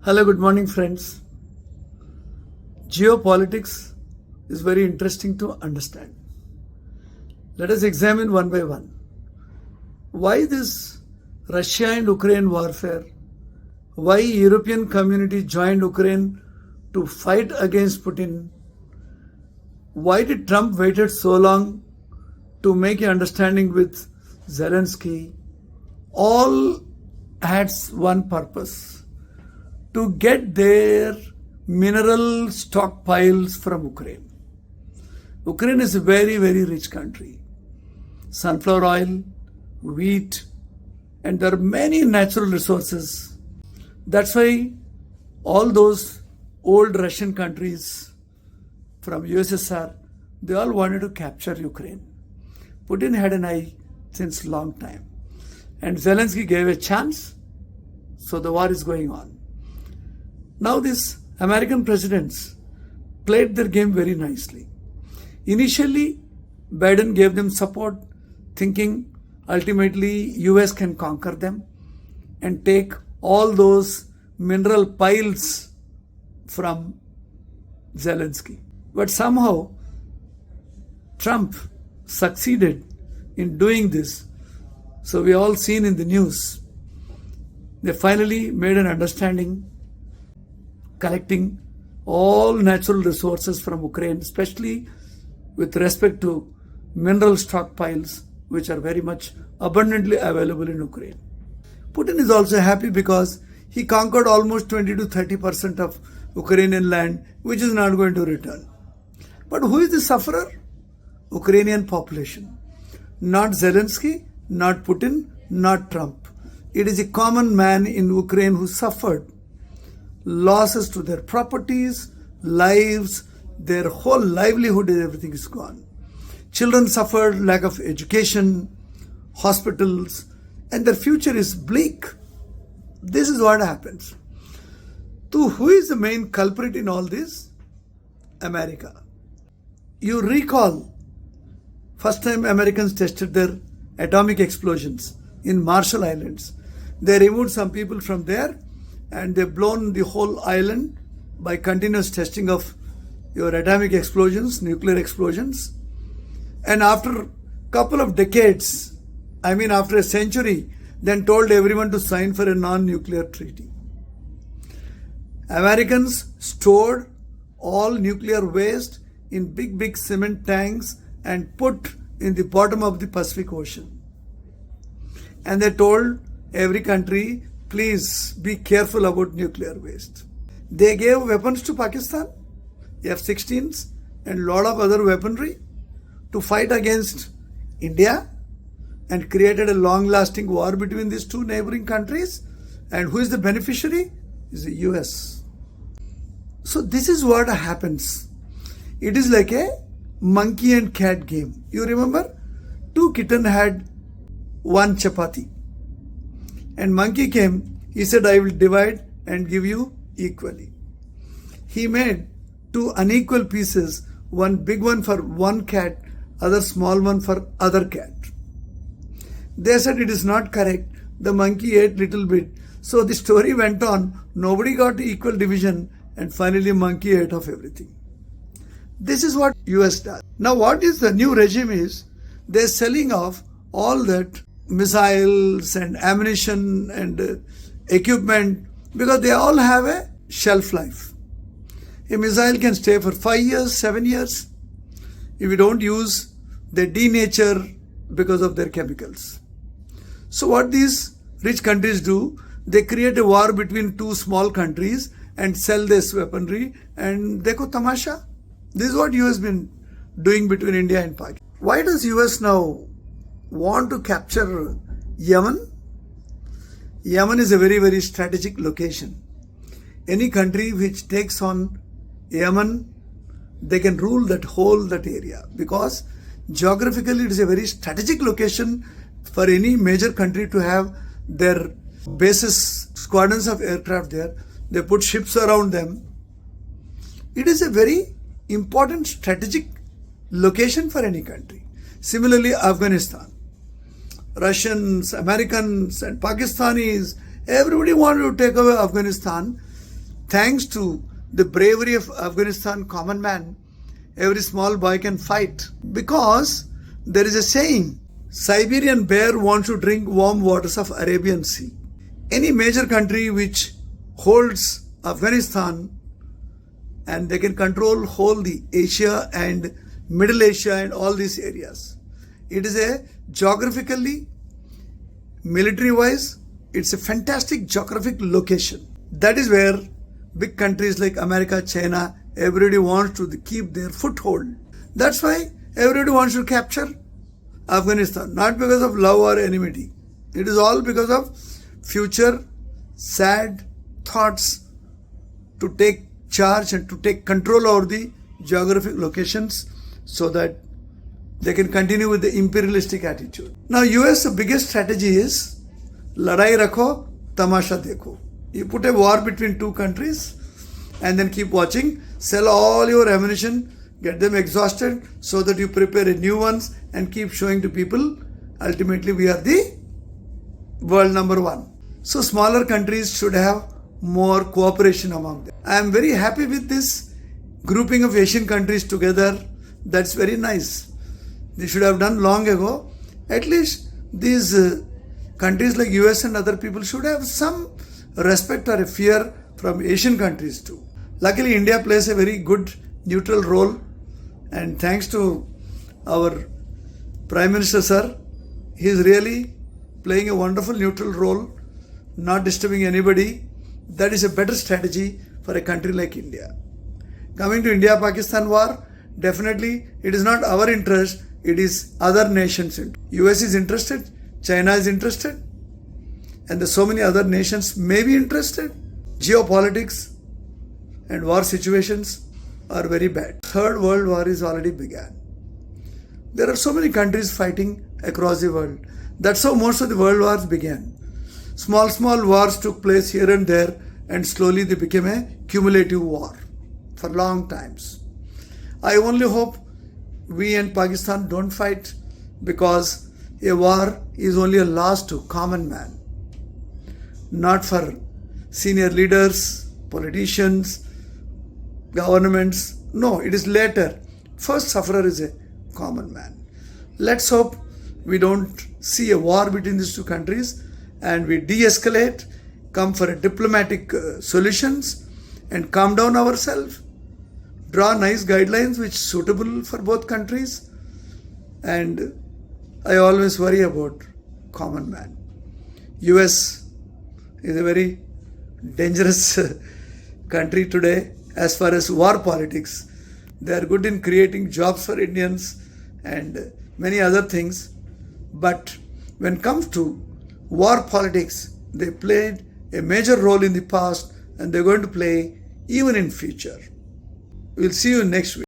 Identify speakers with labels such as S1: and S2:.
S1: Hello, good morning, friends. Geopolitics is very interesting to understand. Let us examine one by one. Why this Russia and Ukraine warfare? Why European community joined Ukraine to fight against Putin? Why did Trump waited so long to make an understanding with Zelensky? All has one purpose: to get their mineral stockpiles from Ukraine. Ukraine is a very, very rich country. Sunflower oil, wheat, and there are many natural resources. That's why all those old Russian countries from USSR, they all wanted to capture Ukraine. Putin had an eye since long time. And Zelensky gave a chance, so the war is going on. Now these American presidents played their game very nicely. Initially, Biden gave them support, thinking ultimately US can conquer them and take all those mineral piles from Zelensky. But somehow, Trump succeeded in doing this. So we all seen in the news. They finally made an understanding, collecting all natural resources from Ukraine, especially with respect to mineral stockpiles, which are very much abundantly available in Ukraine. Putin is also happy because he conquered almost 20 to 30% of Ukrainian land, which is not going to return. But who is the sufferer? Ukrainian population. Not Zelensky, not Putin, not Trump. It is a common man in Ukraine who suffered losses to their properties, lives, their whole livelihood, everything is gone. Children suffered lack of education, hospitals, and their future is bleak. This is what happens. So who is the main culprit in all this? America. You recall, first time Americans tested their atomic explosions in Marshall Islands. They removed some people from there and they've blown the whole island by continuous testing of your atomic explosions, nuclear explosions. And after a couple of decades, after a century, then told everyone to sign for a non-nuclear treaty. Americans stored all nuclear waste in big, big cement tanks and put in the bottom of the Pacific Ocean. And they told every country, please be careful about nuclear waste. They gave weapons to Pakistan, F-16s and a lot of other weaponry to fight against India, and created a long-lasting war between these two neighboring countries. And who is the beneficiary? Is the US. So this is what happens. It is like a monkey and cat game. You remember? Two kittens had one chapati. And monkey came, he said, I will divide and give you equally. He made two unequal pieces, one big one for one cat, other small one for other cat. They said it is not correct. The monkey ate little bit. So the story went on. Nobody got equal division and finally monkey ate of everything. This is what US does. Now what is the new regime is, they're selling off all that missiles and ammunition and equipment because they all have a shelf life. A missile can stay for 5 years, 7 years. If you don't use, they denature because of their chemicals. So what these rich countries do, they create a war between two small countries and sell this weaponry, and dekho tamasha. This is what US has been doing between India and Pakistan. Why does US now want to capture Yemen? Yemen is a very, very strategic location. Any country which takes on Yemen, they can rule that area because geographically it is a very strategic location for any major country to have their bases, squadrons of aircraft there. They put ships around them. It is a very important strategic location for any country. Similarly, Afghanistan. Russians, Americans and Pakistanis, everybody wanted to take away Afghanistan thanks to the bravery of Afghanistan common man, every small boy can fight. Because there is a saying, Siberian bear wants to drink warm waters of Arabian Sea. Any major country which holds Afghanistan and they can control whole the Asia and Middle Asia and all these areas. It is a geographically, military-wise, it's a fantastic geographic location. That is where big countries like America, China, everybody wants to keep their foothold. That's why everybody wants to capture Afghanistan, not because of love or enmity. It is all because of future sad thoughts to take charge and to take control over the geographic locations so that they can continue with the imperialistic attitude. Now US biggest strategy is ladai rakho, tamasha dekho. You put a war between two countries and then keep watching, sell all your ammunition, get them exhausted so that you prepare a new ones and keep showing to people. Ultimately we are the world number one. So smaller countries should have more cooperation among them. I am very happy with this grouping of Asian countries together. That's very nice. They should have done long ago. At least these countries like US and other people should have some respect or a fear from Asian countries too. Luckily India plays a very good neutral role, and thanks to our Prime Minister sir, he is really playing a wonderful neutral role, not disturbing anybody. That is a better strategy for a country like India. Coming to India-Pakistan war, definitely it is not our interest, it is other nations' interest. US is interested, China is interested, and so many other nations may be interested. Geopolitics and war situations are very bad. Third World War is already began. There are so many countries fighting across the world. That's how most of the world wars began. Small wars took place here and there, and slowly they became a cumulative war for long times. I only hope we and Pakistan don't fight, because a war is only a loss to common man, not for senior leaders, politicians, governments. No, it is later. First sufferer is a common man. Let's hope we don't see a war between these two countries, and we de-escalate, come for a diplomatic solutions, and calm down ourselves, draw nice guidelines which suitable for both countries. And I always worry about common man. US is a very dangerous country today as far as war politics. They are good in creating jobs for Indians and many other things, but when it comes to war politics, they played a major role in the past, and they're going to play even in future. We'll see you next week.